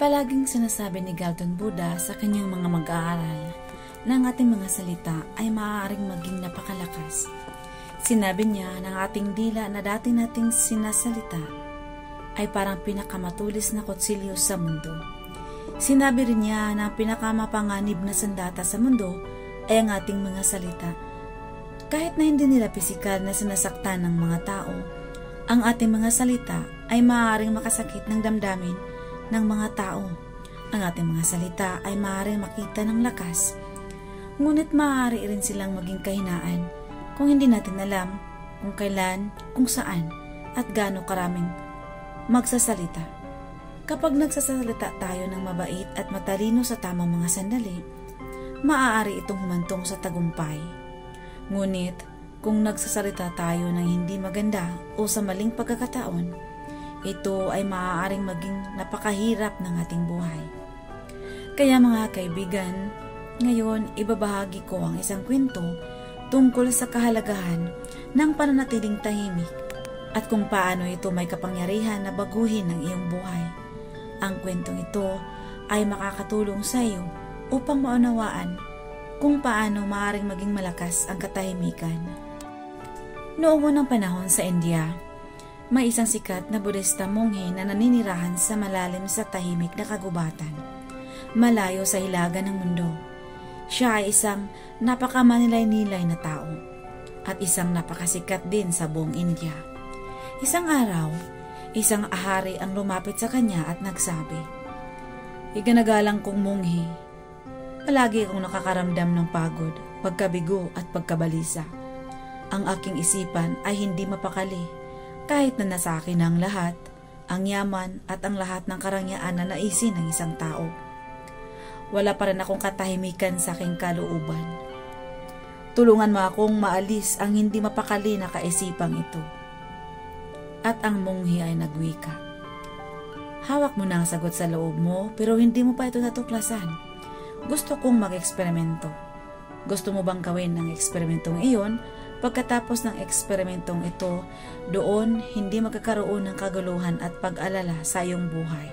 Palaging sinasabi ni Galton Buddha sa kanyang mga mag-aaral na ang ating mga salita ay maaaring maging napakalakas. Sinabi niya na ang ating dila na dati nating sinasalita ay parang pinakamatulis na kutsilyo sa mundo. Sinabi rin niya na ang pinakamapanganib na sandata sa mundo ay ang ating mga salita. Kahit na hindi nila pisikal na sinasaktan ng mga tao, ang ating mga salita ay maaaring makasakit ng damdamin ng mga tao. Ang ating mga salita ay maaaring makita ng lakas, ngunit maaari rin silang maging kahinaan kung hindi natin alam kung kailan, kung saan, at gaano karaming magsasalita. Kapag nagsasalita tayo ng mabait at matalino sa tamang mga sandali, maaari itong humantong sa tagumpay. Ngunit, kung nagsasalita tayo ng hindi maganda o sa maling pagkakataon, ito ay maaaring maging napakahirap ng ating buhay. Kaya mga kaibigan, ngayon ibabahagi ko ang isang kwento tungkol sa kahalagahan ng pananatiling tahimik at kung paano ito may kapangyarihan na baguhin ang iyong buhay. Ang kwentong ito ay makakatulong sa iyo upang maunawaan kung paano maaaring maging malakas ang katahimikan. Noong unang panahon sa India, may isang sikat na Budista monghe na naninirahan sa malalim sa tahimik na kagubatan, malayo sa hilagan ng mundo. Siya ay isang napakamanilay-nilay na tao at isang napakasikat din sa buong India. Isang araw, isang ahari ang lumapit sa kanya at nagsabi, "Iginagalang kong monghe, palagi akong nakakaramdam ng pagod, pagkabigo at pagkabalisa. Ang aking isipan ay hindi mapakali. Kahit na nasa akin ang lahat, ang yaman at ang lahat ng karangyaan na naisin ng isang tao, wala pa rin akong katahimikan sa aking kalooban. Tulungan mo akong maalis ang hindi mapakali na kaisipang ito." At ang monghe ay nagwika, "Hawak mo na ang sagot sa loob mo pero hindi mo pa ito natuklasan. Gusto kong mag-eksperimento. Gusto mo bang gawin ang eksperimentong iyon? Pagkatapos ng eksperimentong ito, doon hindi magkakaroon ng kaguluhan at pag-alala sa iyong buhay."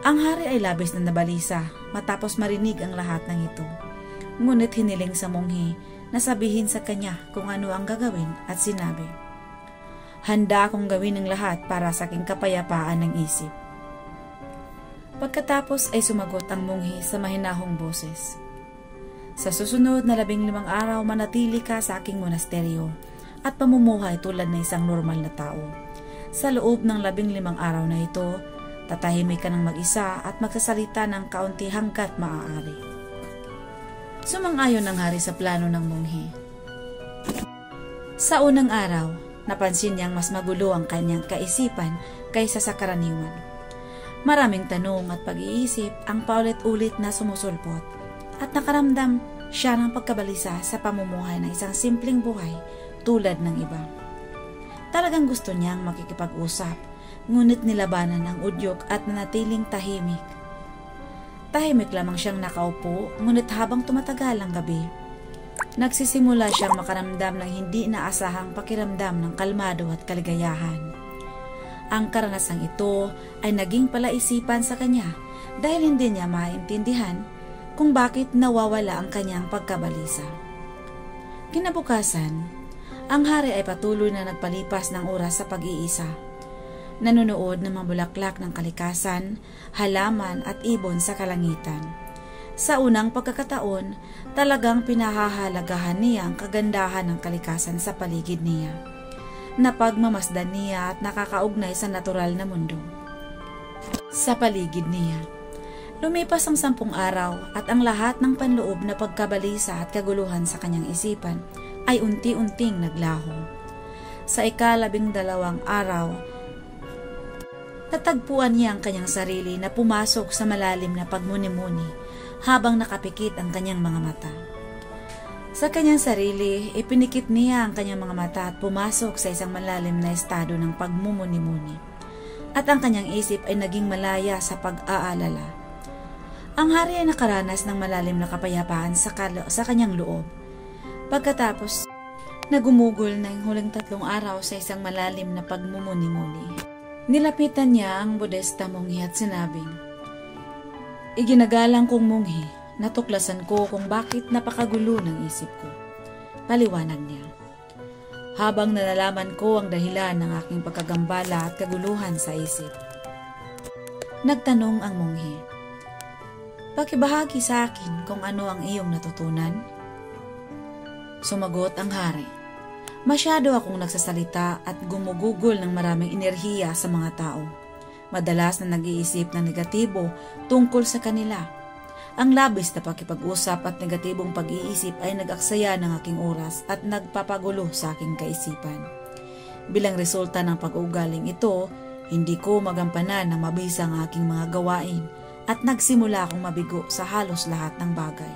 Ang hari ay labis na nabalisa matapos marinig ang lahat ng ito. Ngunit hiniling sa monghe na sabihin sa kanya kung ano ang gagawin at sinabi, "Handa akong gawin ang lahat para sa aking kapayapaan ng isip." Pagkatapos ay sumagot ang monghe sa mahinahong boses, "Sa susunod na 15 araw manatili ka sa aking monasteryo at pamumuhay tulad na isang normal na tao. Sa loob ng 15 araw na ito, tatahimik ka ng mag-isa at magsasalita ng kaunti hanggat maaari." Sumang-ayon ang hari sa plano ng monghe. Sa unang araw, napansin niyang mas magulo ang kanyang kaisipan kaysa sa karaniwan. Maraming tanong at pag-iisip ang paulit-ulit na sumusulpot at nakaramdam siya ng pagkabalisa sa pamumuhay ng isang simpleng buhay tulad ng iba. Talagang gusto niyang makikipag-usap, ngunit nilabanan ang udyok at nanatiling tahimik. Tahimik lamang siyang nakaupo, ngunit habang tumatagal ang gabi, nagsisimula siyang makaramdam ng hindi inaasahang pakiramdam ng kalmado at kaligayahan. Ang karanasang ito ay naging palaisipan sa kanya dahil hindi niya maintindihan kung bakit nawawala ang kanyang pagkabalisa. Kinabukasan, ang hari ay patuloy na nagpalipas ng oras sa pag-iisa. Nanonood ng mga bulaklak ng kalikasan, halaman at ibon sa kalangitan. Sa unang pagkakataon, talagang pinahahalagahan niya ang kagandahan ng kalikasan sa paligid niya. Napagmamasdan niya at nakakaugnay sa natural na mundo. Sa paligid niya, lumipas ang 10 araw at ang lahat ng panloob na pagkabalisa at kaguluhan sa kanyang isipan ay unti-unting naglaho. Sa ika-12 araw, natagpuan niya ang kanyang sarili na pumasok sa malalim na pagmuni-muni habang nakapikit ang kanyang mga mata. Sa kanyang sarili, ipinikit niya ang kanyang mga mata at pumasok sa isang malalim na estado ng pagmumuni-muni. At ang kanyang isip ay naging malaya sa pag-aalala. Ang hari ay nakaranas ng malalim na kapayapaan sa kanyang loob. Pagkatapos, nagumugol na yung huling 3 araw sa isang malalim na pagmumuni-muni. Nilapitan niya ang Budista munghi at sinabing, "Iginagalang kong munghi, natuklasan ko kung bakit napakagulo ng isip ko." Paliwanag niya, "Habang nalalaman ko ang dahilan ng aking pagkagambala at kaguluhan sa isip." Nagtanong ang munghi, "Pakibahagi sa akin kung ano ang iyong natutunan?" Sumagot ang hari, "Masyado akong nagsasalita at gumugugol ng maraming enerhiya sa mga tao. Madalas na nag-iisip ng negatibo tungkol sa kanila. Ang labis na pakipag-usap at negatibong pag-iisip ay nag-aksaya ng aking oras at nagpapagulo sa aking kaisipan. Bilang resulta ng pag-uugaling ito, hindi ko magampanan na mabisa ang aking mga gawain at nagsimula akong mabigo sa halos lahat ng bagay.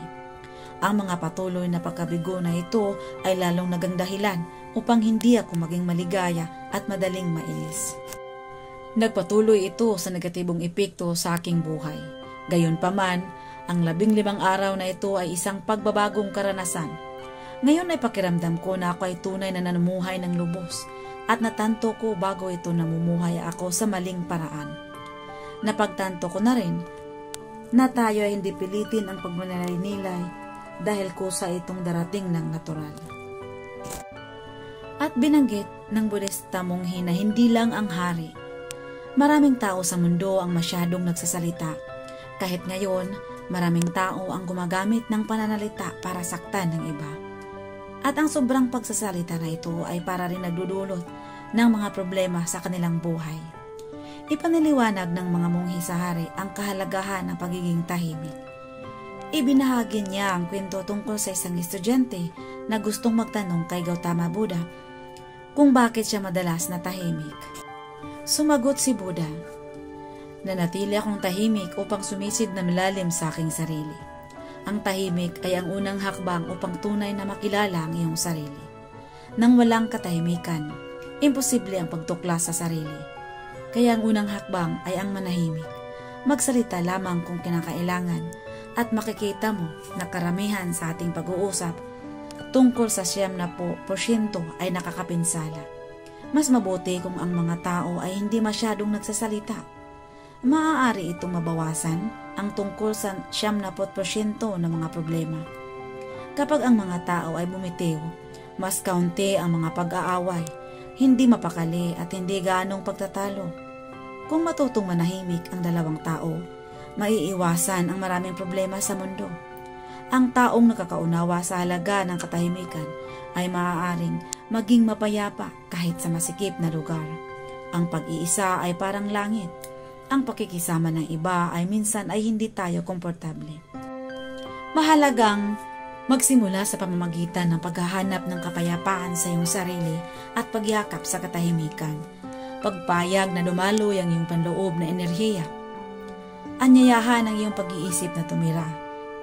Ang mga patuloy na pagkabigo na ito ay lalong naging dahilan upang hindi ako maging maligaya at madaling mailis. Nagpatuloy ito sa negatibong epekto sa aking buhay. Gayunpaman, ang 15 araw na ito ay isang pagbabagong karanasan. Ngayon ay pakiramdam ko na ako ay tunay na namumuhay ng lubos at natanto ko bago ito namumuhay ako sa maling paraan. Napagtanto ko na rin na tayo ay hindi pilitin ang pagmananilay dahil kusa itong darating ng natural." At binanggit ng Budista munghi na hindi lang ang hari. Maraming tao sa mundo ang masyadong nagsasalita. Kahit ngayon, maraming tao ang gumagamit ng pananalita para saktan ng iba. At ang sobrang pagsasalita na ito ay para rin nagdudulot ng mga problema sa kanilang buhay. Ipaniliwanag ng mga munghi sa hari ang kahalagahan ng pagiging tahimik. Ibinahagi niya ang kwento tungkol sa isang estudyante na gustong magtanong kay Gautama Buddha kung bakit siya madalas na tahimik. Sumagot si Buddha, "Nanatili akong tahimik upang sumisid na malalim sa aking sarili. Ang tahimik ay ang unang hakbang upang tunay na makilala ang iyong sarili. Nang walang katahimikan, imposible ang pagtuklas sa sarili. Kaya ang unang hakbang ay ang manahimik. Magsalita lamang kung kinakailangan at makikita mo na karamihan sa ating pag-uusap tungkol sa 90% ay nakakapinsala. Mas mabuti kung ang mga tao ay hindi masyadong nagsasalita. Maaari itong mabawasan ang tungkol sa 90% ng mga problema. Kapag ang mga tao ay bumitiw, mas kaunti ang mga pag-aaway, hindi mapakali at hindi gaanong pagtatalo. Kung matutong manahimik ang dalawang tao, maiiwasan ang maraming problema sa mundo. Ang taong nakakaunawa sa halaga ng katahimikan ay maaaring maging mapayapa kahit sa masikip na lugar. Ang pag-iisa ay parang langit. Ang pakikisama ng iba ay minsan ay hindi tayo komportable. Mahalagang magsimula sa pamamagitan ng paghahanap ng kapayapaan sa iyong sarili at pagyakap sa katahimikan. Pagpayag na dumaloy ang iyong panloob na enerhiya. Anyayahan ang iyong pag-iisip na tumira.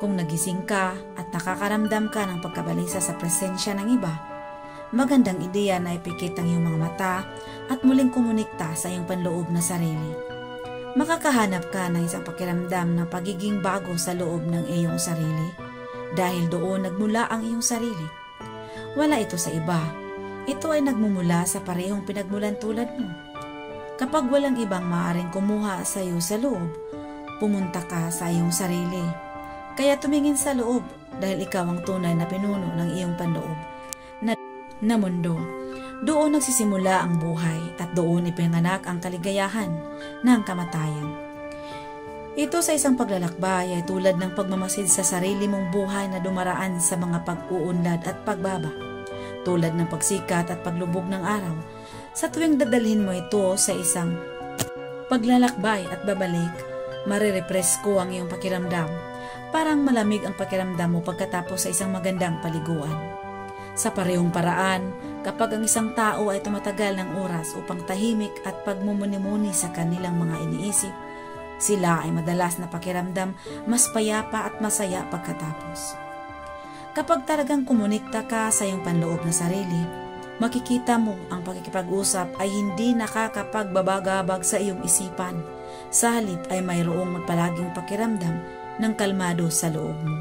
Kung nagising ka at nakakaramdam ka ng pagkabalisa sa presensya ng iba, magandang ideya na ipikit ang iyong mga mata at muling kumunikta sa iyong panloob na sarili. Makakahanap ka ng isang pakiramdam ng pagiging bago sa loob ng iyong sarili dahil doon nagmula ang iyong sarili. Wala ito sa iba. Ito ay nagmumula sa parehong pinagmulan tulad mo. Kapag walang ibang maaaring kumuha sa iyo sa loob, pumunta ka sa iyong sarili. Kaya tumingin sa loob dahil ikaw ang tunay na pinuno ng iyong panloob na mundo. Doon nagsisimula ang buhay at doon ipinanganak ang kaligayahan ng kamatayan. Ito sa isang paglalakbay ay tulad ng pagmamasid sa sarili mong buhay na dumaraan sa mga pag-uunlad at pagbaba. Tulad ng pagsikat at paglubog ng araw, sa tuwing dadalhin mo ito sa isang paglalakbay at babalik, marirepress ko ang iyong pakiramdam. Parang malamig ang pakiramdam mo pagkatapos sa isang magandang paliguan. Sa parehong paraan, kapag ang isang tao ay tumatagal ng oras upang tahimik at pagmumuni-muni sa kanilang mga iniisip, sila ay madalas na pakiramdam mas payapa at masaya pagkatapos. Kapag talagang kumunikta ka sa iyong panloob na sarili, makikita mo ang pakikipag-usap ay hindi nakakapagbabagabag sa iyong isipan. Sa halip ay mayroong magpalaging pakiramdam ng kalmado sa loob mo.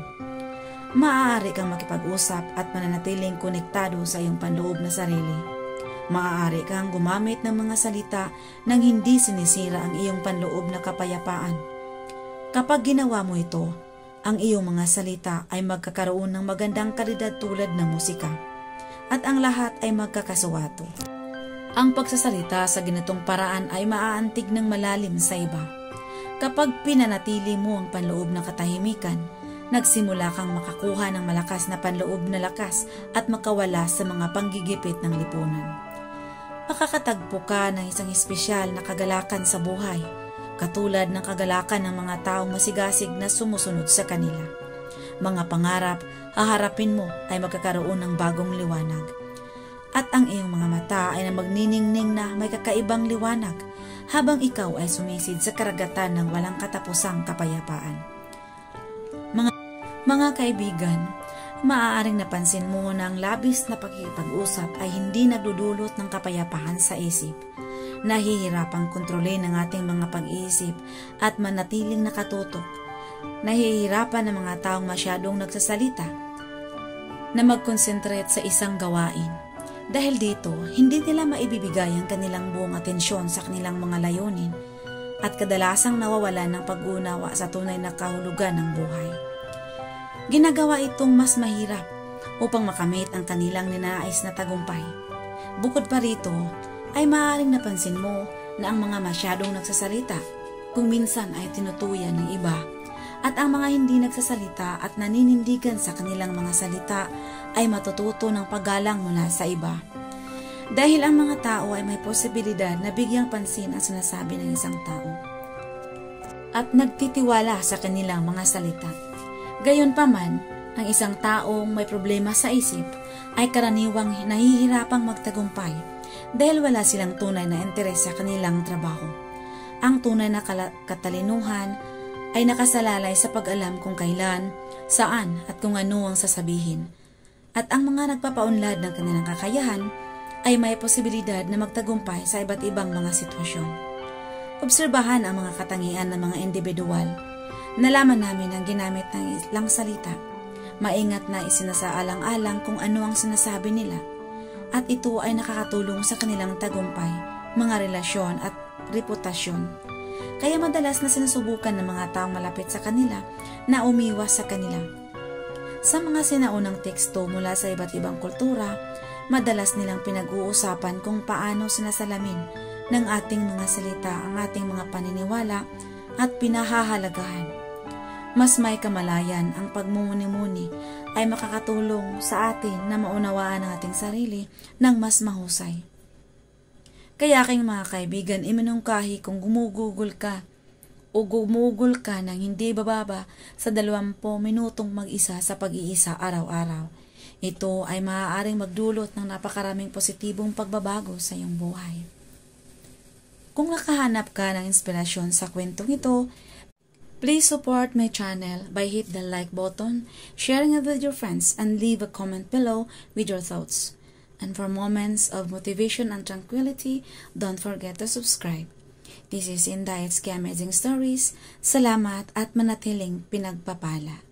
Maaari kang makipag-usap at mananatiling konektado sa iyong panloob na sarili. Maaari kang gumamit ng mga salita nang hindi sinisira ang iyong panloob na kapayapaan. Kapag ginawa mo ito, ang iyong mga salita ay magkakaroon ng magandang kalidad tulad ng musika, at ang lahat ay magkakasuwato. Ang pagsasalita sa ganitong paraan ay maaantig ng malalim sa iba. Kapag pinanatili mo ang panloob na katahimikan, nagsimula kang makakuha ng malakas na panloob na lakas at makawala sa mga panggigipit ng lipunan. Makakatagpo ka ng isang espesyal na kagalakan sa buhay, katulad ng kagalakan ng mga taong masigasig na sumusunod sa kanila. Mga pangarap, haharapin mo ay magkakaroon ng bagong liwanag. At ang iyong mga mata ay na magniningning na may kakaibang liwanag habang ikaw ay sumisid sa karagatan ng walang katapusang kapayapaan. Mga kaibigan, maaaring napansin mo na ang labis na pakikipag-usap ay hindi nagdudulot ng kapayapaan sa isip. Nahihirapang kontrolin ang ating mga pag-iisip at manatiling nakatutok. Nahihirapan ang mga taong masyadong nagsasalita na mag-concentrate sa isang gawain. Dahil dito, hindi nila maibibigay ang kanilang buong atensyon sa kanilang mga layunin at kadalasang nawawalan ng pag-unawa sa tunay na kahulugan ng buhay. Ginagawa itong mas mahirap upang makamit ang kanilang ninais na tagumpay. Bukod pa rito, ay maaaring napansin mo na ang mga masyadong nagsasalita kung minsan ay tinutuyan ng iba, at ang mga hindi nagsasalita at naninindigan sa kanilang mga salita ay matututo ng paggalang mula sa iba. Dahil ang mga tao ay may posibilidad na bigyang pansin ang sinasabi ng isang tao at nagtitiwala sa kanilang mga salita. Gayunpaman, ang isang taong may problema sa isip ay karaniwang nahihirapang magtagumpay dahil wala silang tunay na interes sa kanilang trabaho. Ang tunay na katalinuhan ay nakasalalay sa pag-alam kung kailan, saan at kung ano ang sasabihin. At ang mga nagpapaunlad ng kanilang kakayahan ay may posibilidad na magtagumpay sa iba't ibang mga sitwasyon. Obserbahan ang mga katangian ng mga individual. Nalaman namin ang ginamit ng ilang salita. Maingat na isinasaalang-alang kung ano ang sinasabi nila, at ito ay nakakatulong sa kanilang tagumpay, mga relasyon at reputasyon. Kaya madalas na sinusubukan ng mga taong malapit sa kanila na umiwas sa kanila. Sa mga sinaunang teksto mula sa iba't ibang kultura, madalas nilang pinag-uusapan kung paano sinasalamin ng ating mga salita ang ating mga paniniwala at pinahahalagahan. Mas may kamalayan ang pagmumuni-muni ay makakatulong sa atin na maunawaan ang ating sarili ng mas mahusay. Kaya aking mga kaibigan, iminungkahi kung gumugugol ka o gumugol ka ng hindi bababa sa 20 minutong mag-isa sa pag-iisa araw-araw. Ito ay maaaring magdulot ng napakaraming positibong pagbabago sa iyong buhay. Kung nakahanap ka ng inspirasyon sa kwentong ito, please support my channel by hit the like button, sharing it with your friends, and leave a comment below with your thoughts. And for moments of motivation and tranquility, don't forget to subscribe. This is Inday Amazing Stories. Salamat at manatiling pinagpapala.